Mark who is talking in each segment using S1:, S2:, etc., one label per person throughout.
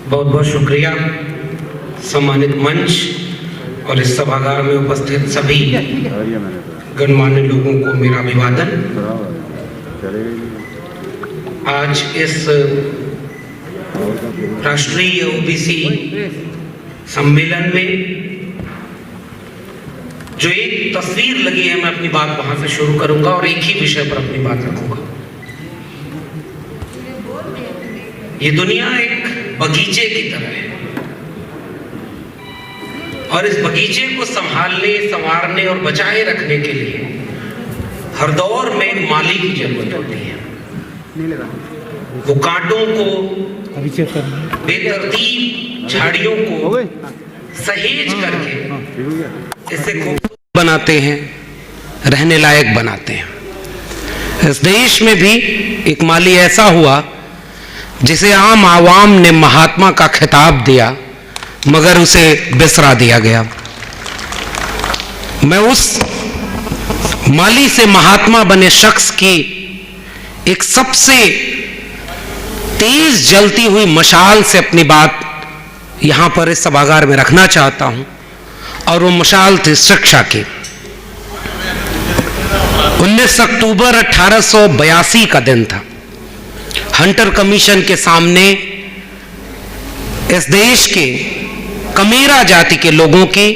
S1: बहुत बहुत शुक्रिया सम्मानित मंच और इस सभागार में उपस्थित सभी गणमान्य लोगों को मेरा अभिवादन। आज इस राष्ट्रीय ओबीसी सम्मेलन में जो एक तस्वीर लगी है, मैं अपनी बात वहां से शुरू करूंगा और एक ही विषय पर अपनी बात रखूंगा। ये दुनिया एक बगीचे की तरह है और इस बगीचे को संभालने, संवारने और बचाए रखने के लिए हर दौर में एक माली की जरूरत होती है। वो कांटों को, बेतरतीब झाड़ियों को सहेज करके इसे खूबसूरत बनाते हैं, रहने लायक बनाते हैं। इस देश में भी एक माली ऐसा हुआ जिसे आम आवाम ने महात्मा का खिताब दिया, मगर उसे बिसरा दिया गया। मैं उस माली से महात्मा बने शख्स की एक सबसे तेज जलती हुई मशाल से अपनी बात यहां पर इस सभागार में रखना चाहता हूं, और वो मशाल थी शिक्षा की। 19 अक्टूबर 1882 का दिन था। हंटर कमीशन के सामने इस देश के कमेरा जाति के लोगों की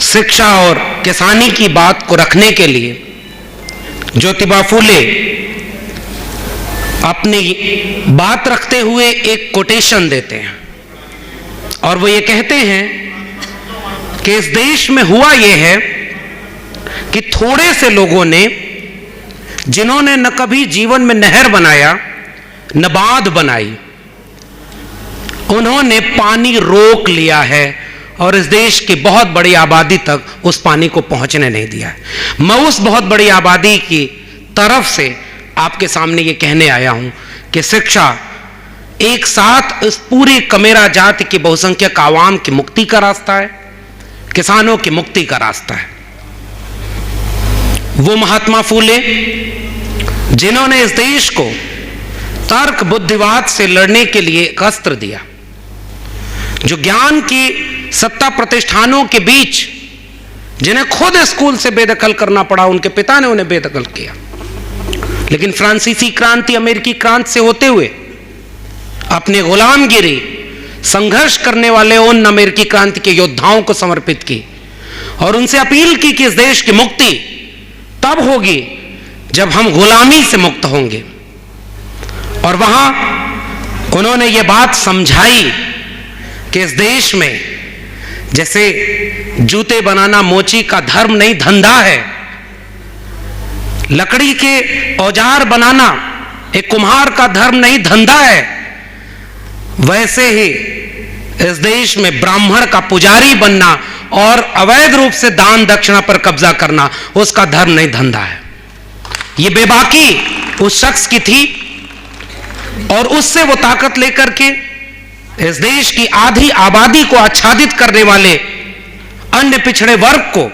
S1: शिक्षा और किसानी की बात को रखने के लिए ज्योतिबा फूले अपनी बात रखते हुए एक कोटेशन देते हैं, और वो ये कहते हैं कि इस देश में हुआ ये है कि थोड़े से लोगों ने, जिन्होंने न कभी जीवन में नहर बनाया न बांध बनाई, उन्होंने पानी रोक लिया है और इस देश की बहुत बड़ी आबादी तक उस पानी को पहुंचने नहीं दिया है। मैं उस बहुत बड़ी आबादी की तरफ से आपके सामने ये कहने आया हूं कि शिक्षा एक साथ इस पूरी कमेरा जाति की बहुसंख्यक आवाम की मुक्ति का रास्ता है, किसानों की मुक्ति का रास्ता है। वो महात्मा फूले जिन्होंने इस देश को तर्क बुद्धिवाद से लड़ने के लिए एक अस्त्र दिया, जो ज्ञान की सत्ता प्रतिष्ठानों के बीच, जिन्हें खुद स्कूल से बेदखल करना पड़ा, उनके पिता ने उन्हें बेदखल किया, लेकिन फ्रांसीसी क्रांति, अमेरिकी क्रांति से होते हुए अपने गुलामगिरी संघर्ष करने वाले उन अमेरिकी क्रांति के योद्धाओं को समर्पित की और उनसे अपील की कि इस देश की मुक्ति तब होगी जब हम गुलामी से मुक्त होंगे। और वहां उन्होंने ये बात समझाई कि इस देश में जैसे जूते बनाना मोची का धर्म नहीं, धंधा है, लकड़ी के औजार बनाना एक कुम्हार का धर्म नहीं, धंधा है, वैसे ही इस देश में ब्राह्मण का पुजारी बनना और अवैध रूप से दान दक्षिणा पर कब्जा करना उसका धर्म नहीं, धंधा है। ये बेबाकी उस शख्स की थी और उससे वो ताकत लेकर के इस देश की आधी आबादी को आच्छादित करने वाले अन्य पिछड़े वर्ग को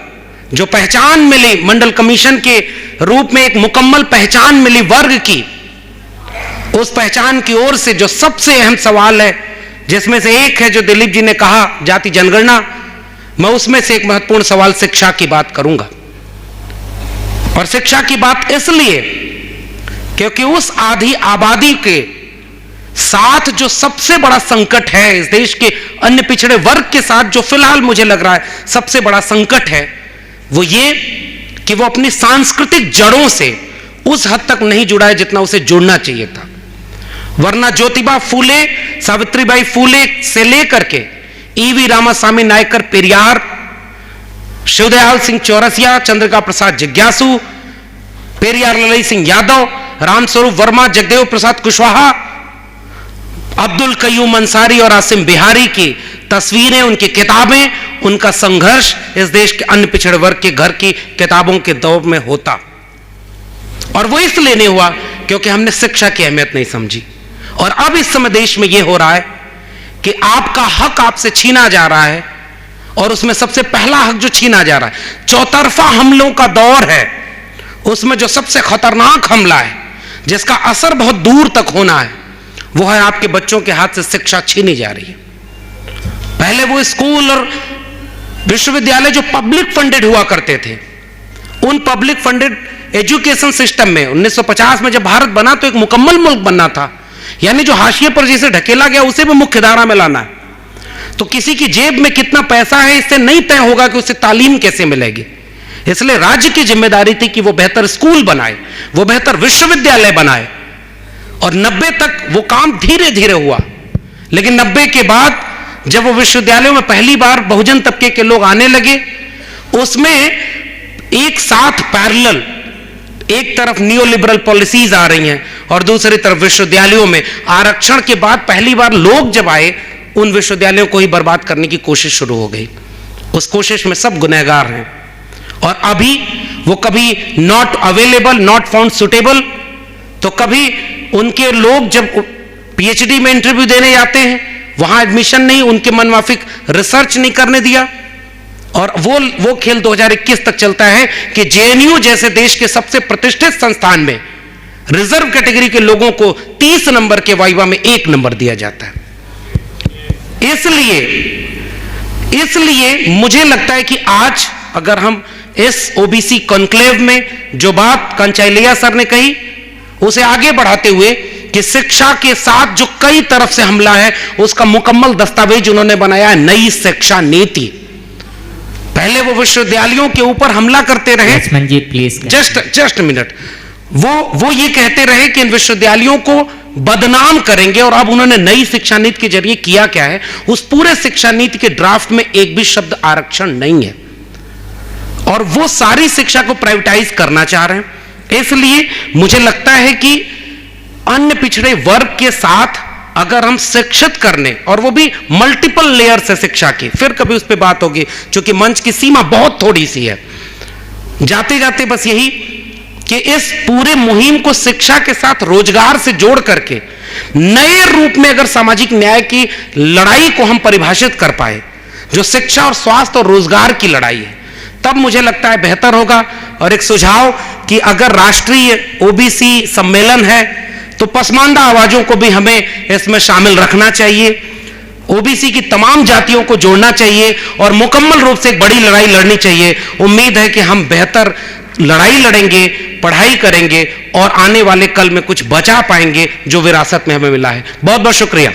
S1: जो पहचान मिली, मंडल कमीशन के रूप में एक मुकम्मल पहचान मिली वर्ग की, उस पहचान की ओर से जो सबसे अहम सवाल है, जिसमें से एक है जो दिलीप जी ने कहा, जाति जनगणना, मैं उसमें से एक महत्वपूर्ण सवाल शिक्षा की बात करूंगा। और शिक्षा की बात इसलिए क्योंकि उस आधी आबादी के साथ जो सबसे बड़ा संकट है, इस देश के अन्य पिछड़े वर्ग के साथ जो फिलहाल मुझे लग रहा है सबसे बड़ा संकट है, वो ये कि वो अपनी सांस्कृतिक जड़ों से उस हद तक नहीं जुड़ा है जितना उसे जुड़ना चाहिए था। वरना ज्योतिबा फूले, सावित्रीबाई फूले से लेकर के ईवी रामास्वामी नायकर पेरियार, शिवदयाल सिंह चौरसिया, चंद्रिका प्रसाद जिज्ञासु, पेरियार ललई सिंह यादव, रामस्वरूप वर्मा, जगदेव प्रसाद कुशवाहा, अब्दुल कयूम अंसारी और आसिम बिहारी की तस्वीरें, उनकी किताबें, उनका संघर्ष इस देश के अन्य पिछड़े वर्ग के घर की किताबों के दौर में होता। और वो इसलिए नहीं हुआ क्योंकि हमने शिक्षा की अहमियत नहीं समझी। और अब इस समय देश में यह हो रहा है कि आपका हक आपसे छीना जा रहा है, और उसमें सबसे पहला हक जो छीना जा रहा है, चौतरफा हमलों का दौर है, उसमें जो सबसे खतरनाक हमला है, जिसका असर बहुत दूर तक होना है, वो है आपके बच्चों के हाथ से शिक्षा छीनी जा रही है। पहले वो स्कूल और विश्वविद्यालय जो पब्लिक फंडेड हुआ करते थे, उन पब्लिक फंडेड एजुकेशन सिस्टम में 1950 में जब भारत बना तो एक मुकम्मल मुल्क बनना था, यानी जो हाशिए पर जिसे ढकेला गया उसे भी मुख्य धारा में लाना है। तो किसी की जेब में कितना पैसा है इससे नहीं तय होगा कि उसे तालीम कैसे मिलेगी। इसलिए राज्य की जिम्मेदारी थी कि वो बेहतर स्कूल बनाए, वो बेहतर विश्वविद्यालय बनाए, और 90 तक वो काम धीरे धीरे हुआ। लेकिन 90 के बाद जब वो विश्वविद्यालयों में पहली बार बहुजन तबके के लोग आने लगे, उसमें एक साथ पैरेलल एक तरफ नियो लिबरल पॉलिसीज आ रही हैं और दूसरी तरफ विश्वविद्यालयों में आरक्षण के बाद पहली बार लोग जब आए, उन विश्वविद्यालयों को ही बर्बाद करने की कोशिश शुरू हो गई। उस कोशिश में सब गुनहगार हैं। और अभी वो कभी not available, not found suitable, तो कभी उनके लोग जब पीएचडी में इंटरव्यू देने जाते हैं वहां एडमिशन नहीं, उनके मनमाफिक रिसर्च नहीं करने दिया। और वो खेल 2021 तक चलता है कि जेएनयू जैसे देश के सबसे प्रतिष्ठित संस्थान में रिजर्व कैटेगरी के लोगों को 30 नंबर के वाइवा में 1 नंबर दिया जाता है। इसलिए मुझे लगता है कि आज अगर हम इस ओबीसी कॉन्क्लेव में जो बात कंचाइलिया सर ने कही उसे आगे बढ़ाते हुए कि शिक्षा के साथ जो कई तरफ से हमला है उसका मुकम्मल दस्तावेज उन्होंने बनाया है, नई शिक्षा नीति। पहले वो विश्वविद्यालयों के ऊपर हमला करते रहे, जस्ट मिनट, वो ये कहते रहे कि इन विश्वविद्यालयों को बदनाम करेंगे, और अब उन्होंने नई शिक्षा नीति के जरिए किया क्या है, उस पूरे शिक्षा नीति के ड्राफ्ट में एक भी शब्द आरक्षण नहीं है, और वो सारी शिक्षा को प्राइवेटाइज करना चाह रहे हैं। इसलिए मुझे लगता है कि अन्य पिछड़े वर्ग के साथ अगर हम शिक्षित करने, और वो भी मल्टीपल लेयर से शिक्षा की, फिर कभी उस पर बात होगी, क्योंकि मंच की सीमा बहुत थोड़ी सी है। जाते जाते बस यही कि इस पूरे मुहिम को शिक्षा के साथ रोजगार से जोड़ करके नए रूप में अगर सामाजिक न्याय की लड़ाई को हम परिभाषित कर पाए, जो शिक्षा और स्वास्थ्य और रोजगार की लड़ाई है, तब मुझे लगता है बेहतर होगा। और एक सुझाव कि अगर राष्ट्रीय ओबीसी सम्मेलन है तो पसमानदा आवाजों को भी हमें इसमें शामिल रखना चाहिए, ओबीसी की तमाम जातियों को जोड़ना चाहिए और मुकम्मल रूप से एक बड़ी लड़ाई लड़नी चाहिए। उम्मीद है कि हम बेहतर लड़ाई लड़ेंगे, पढ़ाई करेंगे और आने वाले कल में कुछ बचा पाएंगे जो विरासत में हमें मिला है। बहुत बहुत शुक्रिया।